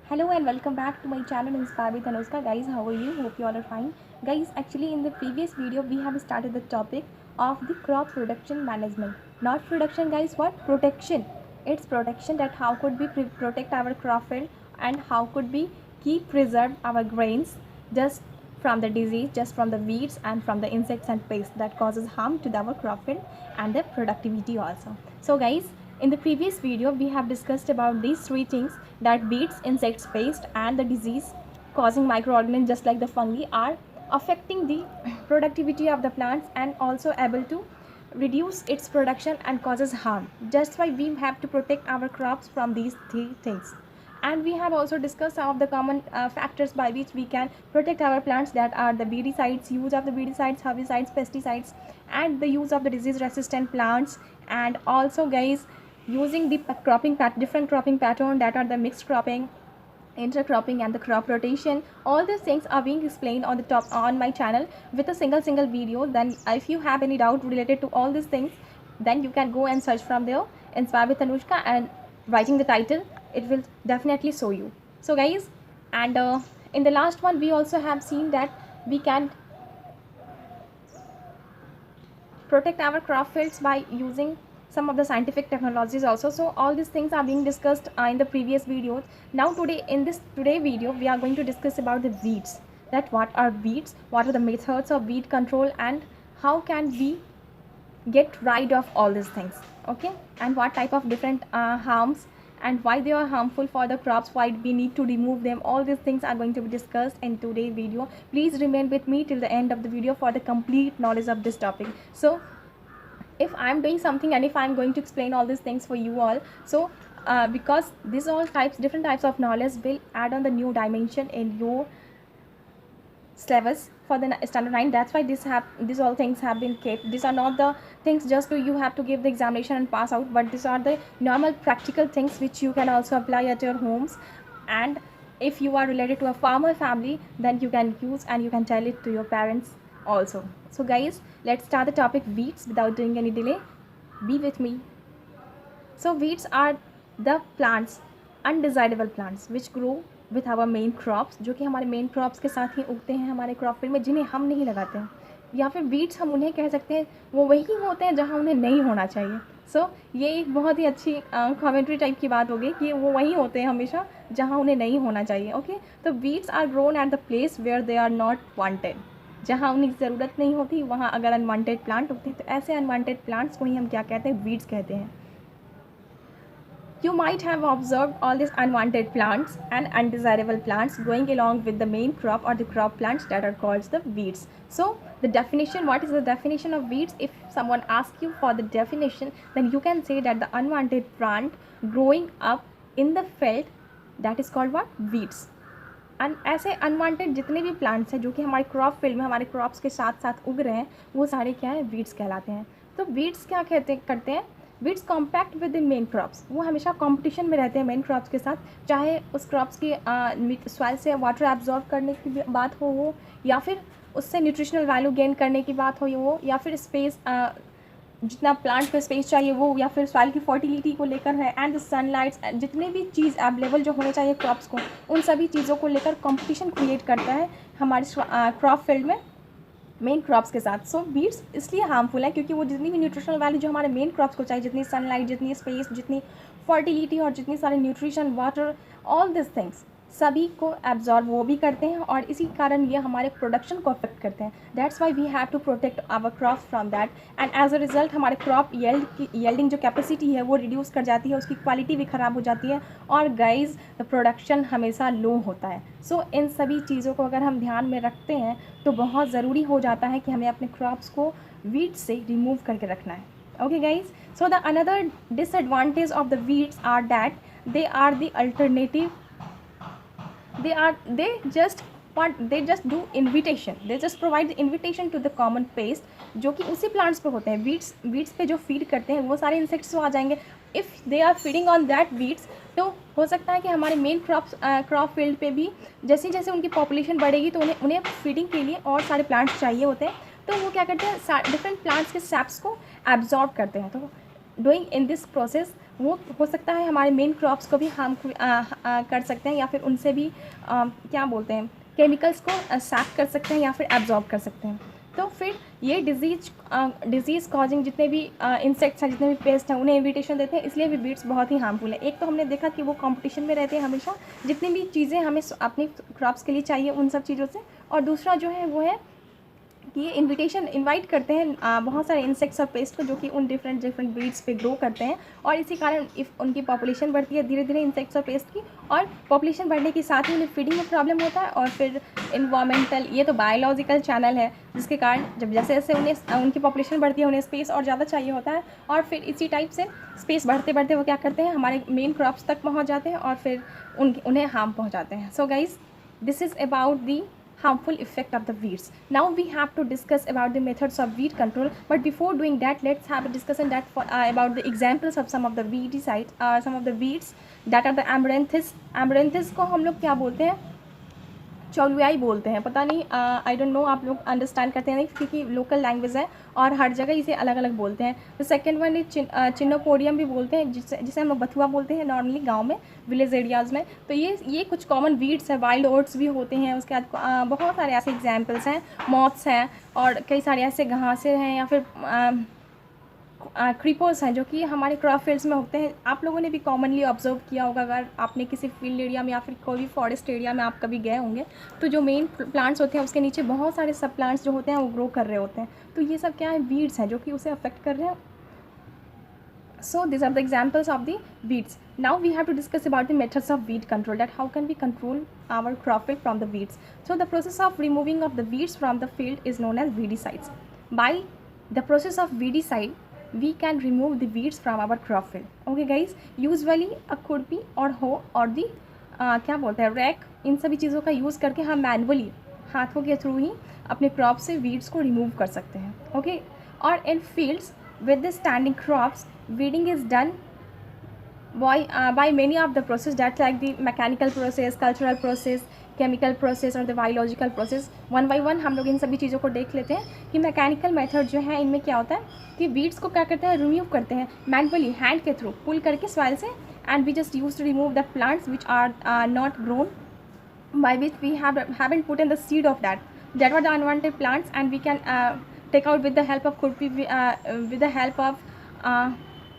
Hello and welcome back to my channel Inspire with Anushka. Guys, how are you? Hope you all are fine. Guys, actually in the previous video we have started the topic of the crop production management. Not production guys, what? Protection. It's protection, that how could we protect our crop field and how could we keep preserve our grains just from the disease, just from the weeds and from the insects and pests that causes harm to our crop field and the productivity also. So guys, in the previous video we have discussed about these three things, that weeds, insects, pest and the disease causing microorganisms just like the fungi are affecting the productivity of the plants and also able to reduce its production and causes harm. Just why we have to protect our crops from these three things. And we have also discussed some of the common factors by which we can protect our plants, that are the weedicides, use of the weedicides, herbicides, pesticides and the use of the disease resistant plants, and also guys using the different cropping pattern, that are the mixed cropping, intercropping and the crop rotation. All these things are being explained on the top on my channel with a single video. Then if you have any doubt related to all these things, then you can go and search from there Inspire with Anushka and writing the title, it will definitely show you. So guys, and in the last one we also have seen that we can protect our crop fields by using some of the scientific technologies also. So all these things are being discussed in the previous videos. Now today video we are going to discuss about the weeds, that what are weeds, what are the methods of weed control and how can we get rid of all these things, okay, and what type of different harms and why they are harmful for the crops, why we need to remove them. All these things are going to be discussed in today's video. Please remain with me till the end of the video for the complete knowledge of this topic. So if I'm doing something and if I'm going to explain all these things for you all, so because these all different types of knowledge will add on the new dimension in your syllabus for the standard 9. That's why these all things have been kept. These are not the things just you have to give the examination and pass out, but these are the normal practical things which you can also apply at your homes. And if you are related to a farmer family, then you can use and you can tell it to your parents also. So guys, let's start the topic weeds without doing any delay. Be with me. So weeds are the plants, undesirable plants which grow with our main crops, जो कि हमारे main crops के साथ ही उगते हैं हमारे crop field में, जिन्हें हम नहीं लगाते हैं, या फिर वीड्स हम उन्हें कह सकते हैं, वो वही होते हैं जहाँ उन्हें नहीं होना चाहिए. सो ये एक बहुत ही अच्छी कमेंट्री टाइप की बात होगी कि वो वही होते हैं हमेशा जहाँ उन्हें नहीं होना चाहिए. ओके, तो weeds are grown at the place where they are not wanted. जहाँ उन्हें ज़रूरत नहीं होती वहाँ अगर अनवांटेड प्लांट उगते हैं, तो ऐसे अनवांटेड प्लांट्स को ही हम क्या कहते हैं? वीड्स कहते हैं. You might have observed all these unwanted plants and undesirable plants growing along with the main crop or the crop plants that are called the weeds. So the definition, what is the definition of weeds? If someone asks you for the definition, then you can say that the unwanted plant growing up in the field, that is called what? Weeds. ऐसे unwanted जितने भी plants हैं जो कि हमारे crop field में हमारे crops के साथ साथ उग रहे हैं, वो सारे क्या है? वीड्स कहलाते हैं. तो वीड्स क्या करते हैं? Weeds compact with the main crops. वो हमेशा कंपटीशन में रहते हैं मेन क्रॉप्स के साथ, चाहे उस क्रॉप्स की सॉइल से वाटर एब्जॉर्ब करने की बात हो, या फिर उससे न्यूट्रिशनल वैल्यू गेन करने की बात हो, या फिर स्पेस जितना प्लांट को स्पेस चाहिए वो, या फिर सॉइल की फर्टिलिटी को लेकर है, एंड सनलाइट्स, जितने भी चीज़ अवेलेबल जो होने चाहिए क्रॉप्स को, उन सभी चीज़ों को लेकर कंपटीशन क्रिएट करता है हमारे क्रॉप फील्ड में मेन क्रॉप्स के साथ. सो वीड्स इसलिए हार्मफुल है क्योंकि वो जितनी भी न्यूट्रिशनल वैल्यू जो हमारे मेन क्रॉप्स को चाहिए, जितनी सनलाइट, जितनी स्पेस, जितनी फर्टिलिटी और जितनी सारे nutrition, water, all this things सभी को एब्जॉर्ब वो भी करते हैं, और इसी कारण ये हमारे प्रोडक्शन को अफेक्ट करते हैं. That's why we have to protect our crop from that, and as a result हमारे क्रॉप येल्डिंग जो कैपेसिटी है वो रिड्यूस कर जाती है, उसकी क्वालिटी भी ख़राब हो जाती है, और गाइज द प्रोडक्शन हमेशा लो होता है. सो इन सभी चीज़ों को अगर हम ध्यान में रखते हैं तो बहुत ज़रूरी हो जाता है कि हमें अपने क्रॉप्स को वीड्स से रिमूव करके रखना है. Okay guys, so the another disadvantage of the weeds are that they are the alternative. They just do invitation, they just provide the invitation to the common pest जो कि उसी plants पे होते हैं. वीड्स पे जो फीड करते हैं वो सारे इंसेक्ट्स तो आ जाएंगे. If they are feeding on that weeds, तो हो सकता है कि हमारे मेन क्रॉप फील्ड पे भी जैसे जैसे उनकी पॉपुलेशन बढ़ेगी तो उन्हें फीडिंग के लिए और सारे प्लांट्स चाहिए होते हैं, तो वो क्या करते हैं? डिफरेंट प्लांट्स के सैप्स को एब्जॉर्ब करते हैं. तो डूइंग इन दिस प्रोसेस वो हो सकता है हमारे मेन क्रॉप्स को भी हार्म कर सकते हैं, या फिर उनसे भी क्या बोलते हैं, केमिकल्स को साफ कर सकते हैं या फिर एब्जॉर्ब कर सकते हैं। तो फिर ये डिजीज़ कॉजिंग जितने भी इंसेक्ट्स हैं, जितने भी पेस्ट हैं, उन्हें इन्विटेशन देते हैं, इसलिए भी वीड्स बहुत ही हार्मफुल है। एक तो हमने देखा कि वो कंपटीशन में रहते हैं हमेशा, जितनी भी चीज़ें हमें अपनी क्रॉप्स के लिए चाहिए उन सब चीज़ों से। और दूसरा जो है वो है कि ये इनवाइट करते हैं बहुत सारे इंसेक्ट्स और पेस्ट को, जो कि उन डिफरेंट वीड्स पे ग्रो करते हैं, और इसी कारण इफ़ उनकी पॉपुलेशन बढ़ती है धीरे धीरे इंसेक्ट्स और पेस्ट की, और पॉपुलेशन बढ़ने के साथ ही उन्हें फीडिंग में प्रॉब्लम होता है, और फिर इन्वामेंटल, ये तो बायोलॉजिकल चैनल है, जिसके कारण जब जैसे जैसे उन्हें उनकी पॉपुलेशन बढ़ती है उन्हें स्पेस और ज़्यादा चाहिए होता है, और फिर इसी टाइप से स्पेस बढ़ते बढ़ते वो क्या करते हैं, हमारे मेन क्रॉप्स तक पहुँच जाते हैं और फिर उन्हें हार्म पहुँचाते हैं। So guys, this is about the harmful effect of the weeds. Now we have to discuss about the methods of weed control, but before doing that, let's have a discussion about the examples of some of the weedicides, some of the weeds that are the amaranthus. Amaranthus को हम लोग क्या बोलते हैं, चौलुआई बोलते हैं, पता नहीं, आई डोंट नो आप लोग अंडरस्टैंड करते हैं नहीं, क्योंकि लोकल लैंग्वेज है और हर जगह इसे अलग अलग बोलते हैं। तो सेकंड वन इज चिन्नोपोडियम भी बोलते हैं, जिसे हम लोग बथुआ बोलते हैं नॉर्मली गांव में, विलेज एरियाज़ में। तो ये कुछ कॉमन वीड्स है। वाइल्ड ओट्स भी होते हैं। उसके बाद बहुत सारे ऐसे एग्जाम्पल्स हैं, मॉथ्स हैं, और कई सारे ऐसे घासें हैं, या फिर क्रीपर्स हैं, जो कि हमारे क्रॉप फील्ड्स में होते हैं। आप लोगों ने भी कॉमनली ऑब्जर्व किया होगा, अगर आपने किसी फील्ड एरिया में या फिर कोई भी फॉरेस्ट एरिया में आप कभी गए होंगे, तो जो मेन प्लांट्स होते हैं उसके नीचे बहुत सारे सब प्लांट्स जो होते हैं वो ग्रो कर रहे होते हैं। तो ये सब क्या है, वीड्स हैं जो कि उसे अफेक्ट कर रहे हैं। So these are the examples of the weeds. Now we have to discuss about the methods of weed control, that how can we control our crop field from the weeds. So the process of removing of the weeds from the field is known as weedicides. By the process of weedicide, we can remove the weeds from our crop field. Okay guys, usually a खुरपी और hoe और the क्या बोलते हैं rack, इन सभी चीज़ों का use करके हम मैनुअली हाथों के थ्रू ही अपने क्रॉप से वीड्स को रिमूव कर सकते हैं. ओके, और इन fields with the standing crops, weeding is done by many of the process, that like the mechanical process, cultural process, chemical process और the biological process. One by one हम लोग इन सभी चीज़ों को देख लेते हैं कि मैकेनिकल मेथड जो है इनमें क्या होता है कि वीड्स को क्या करते हैं, रिमूव करते हैं मैनुअली हैंड के थ्रू पुल करके सॉइल से, and we just use to remove the plants which are not grown, by which we haven't put in the seed of that were the unwanted plants, and we can take out with the help of kurpi, with the help of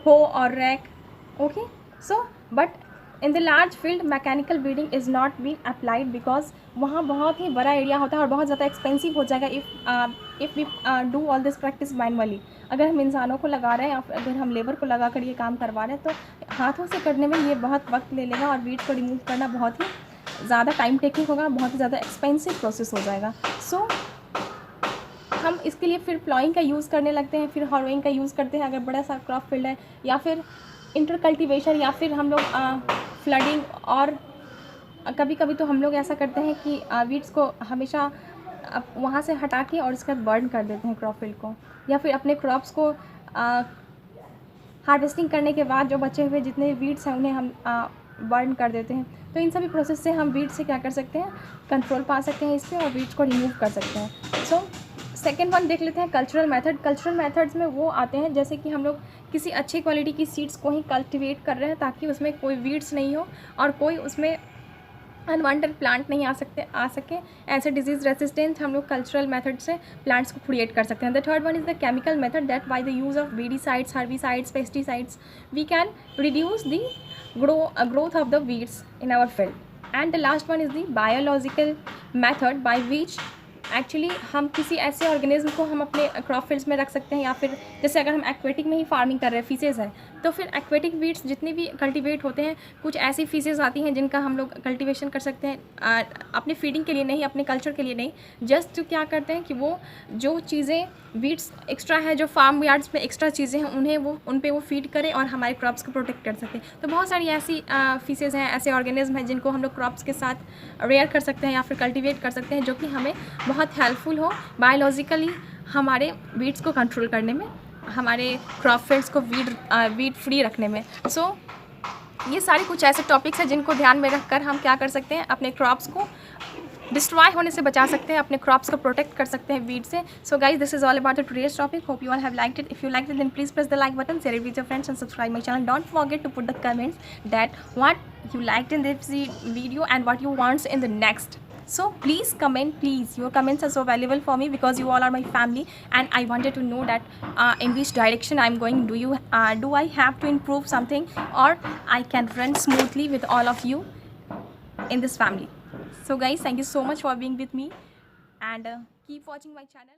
hoe or rake. Okay, so but in the large field mechanical weeding is not being applied because वहाँ बहुत ही बड़ा area होता है और बहुत ज़्यादा expensive हो जाएगा if we do all this practice manually. अगर हम इंसानों को लगा रहे हैं या अगर हम लेबर को लगा कर ये काम करवा रहे हैं तो हाथों से करने में ये बहुत वक्त ले लेगा और वीड को रिमूव करना बहुत ही ज़्यादा टाइम टेकिंग होगा, बहुत ही ज़्यादा एक्सपेंसिव प्रोसेस हो जाएगा. सो हम इसके लिए फिर प्लॉइंग का यूज़ करने लगते हैं, फिर हार्वेइंग का यूज़ करते हैं अगर बड़ा सा क्रॉप फील्ड है, या फिर इंटर कल्टिवेशन, या फिर हम लोग फ्लडिंग, और कभी कभी तो हम लोग ऐसा करते हैं कि वीड्स को हमेशा वहाँ से हटा के और उसके बाद बर्न कर देते हैं क्रॉप फील्ड को, या फिर अपने क्रॉप्स को हार्वेस्टिंग करने के बाद जो बचे हुए जितने वीड्स हैं उन्हें हम बर्न कर देते हैं. तो इन सभी प्रोसेस से हम वीड्स से क्या कर सकते हैं, कंट्रोल पा सकते हैं इस पर और वीड्स को रिमूव कर सकते हैं. सो सेकेंड वन देख लेते हैं कल्चरल मेथड. कल्चरल मेथड्स में वो आते हैं जैसे कि हम लोग किसी अच्छी क्वालिटी की सीड्स को ही कल्टिवेट कर रहे हैं ताकि उसमें कोई वीड्स नहीं हो और कोई उसमें अनवांटेड प्लांट नहीं आ सके. ऐसे डिजीज़ रेसिस्टेंस हम लोग कल्चरल मेथड से प्लांट्स को क्रिएट कर सकते हैं. The third one is the chemical method, that by the use of weedicides, herbicides, pesticides we can reduce the growth of the weeds in our field. And the last one is the biological method by which actually हम किसी ऐसे organism को हम अपने crop fields में रख सकते हैं, या फिर जैसे अगर हम एक्वेटिक में ही फार्मिंग कर रहे हैं, फिशेज़ है, तो फिर एक्वेटिक वीड्स जितने भी कल्टीवेट होते हैं, कुछ ऐसी फिशेज़ आती हैं जिनका हम लोग कल्टीवेशन कर सकते हैं अपने फीडिंग के लिए नहीं, अपने कल्चर के लिए नहीं, जस्ट क्या करते हैं कि वो जो चीज़ें वीड्स एक्स्ट्रा है, जो फार्म यार्ड्स में एक्स्ट्रा चीज़ें हैं उन्हें उन पर वो फीड करें और हमारे क्रॉप्स को प्रोटेक्ट कर सकें. तो बहुत सारी ऐसी फिशेज़ हैं, ऐसे ऑर्गेनिज्म हैं जिनको हम लोग क्रॉप्स के साथ रेयर कर सकते हैं या फिर कल्टीवेट कर सकते हैं, जो कि हमें बहुत हेल्पफुल हो बायोलॉजिकली हमारे वीड्स को कंट्रोल करने में, हमारे क्रॉप फील्ड्स को वीड फ्री रखने में. सो ये सारे कुछ ऐसे टॉपिक्स हैं जिनको ध्यान में रखकर हम क्या कर सकते हैं, अपने क्रॉप्स को डिस्ट्रॉय होने से बचा सकते हैं, अपने क्रॉप्स को प्रोटेक्ट कर सकते हैं वीड से. So guys, this is all about the today's topic. Hope you all have liked it. If you liked it, then please press the like button, share it with your friends and subscribe my channel. Don't forget to put the comments that what you liked in this video and what you want in the next. So please comment, please. Your comments are so valuable for me because you all are my family, and I wanted to know that in which direction I'm going. Do I have to improve something, or I can run smoothly with all of you in this family? So guys, thank you so much for being with me, and keep watching my channel.